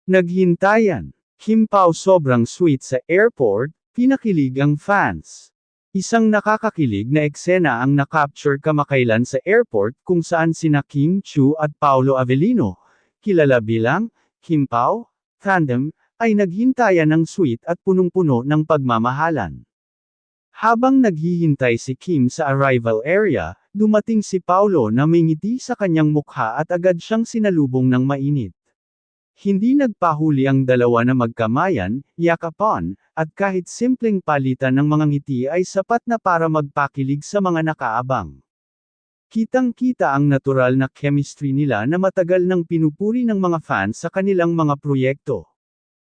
Naghintayan. Kim Pao sobrang sweet sa airport, pinakilig ang fans. Isang nakakakilig na eksena ang nakapture kamakailan sa airport kung saan sina Kim Chiu at Paolo Avellino, kilala bilang Kim Pao Tandem, ay naghintayan ng sweet at punong-puno ng pagmamahalan. Habang naghihintay si Kim sa arrival area, dumating si Paolo na may ngiti sa kanyang mukha at agad siyang sinalubong ng mainit. Hindi nagpahuli ang dalawa na magkamayan, yakapan, at kahit simpleng palitan ng mga ngiti ay sapat na para magpakilig sa mga nakaabang. Kitang-kita ang natural na chemistry nila na matagal nang pinupuri ng mga fans sa kanilang mga proyekto.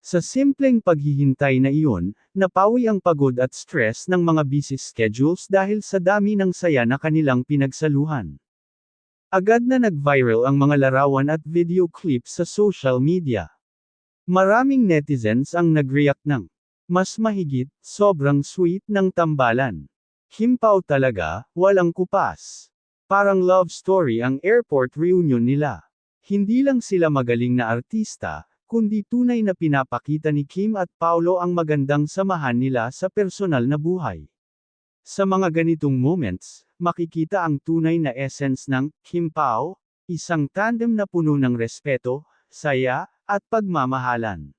Sa simpleng paghihintay na iyon, napawi ang pagod at stress ng mga busy schedules dahil sa dami ng saya na kanilang pinagsaluhan. Agad na nag-viral ang mga larawan at video clips sa social media. Maraming netizens ang nag-react ng mas mahigit, sobrang sweet ng tambalan. Kim Pao talaga, walang kupas. Parang love story ang airport reunion nila. Hindi lang sila magaling na artista, kundi tunay na pinapakita ni Kim at Paolo ang magandang samahan nila sa personal na buhay. Sa mga ganitong moments, makikita ang tunay na essence ng Kim Pao, isang tandem na puno ng respeto, saya, at pagmamahalan.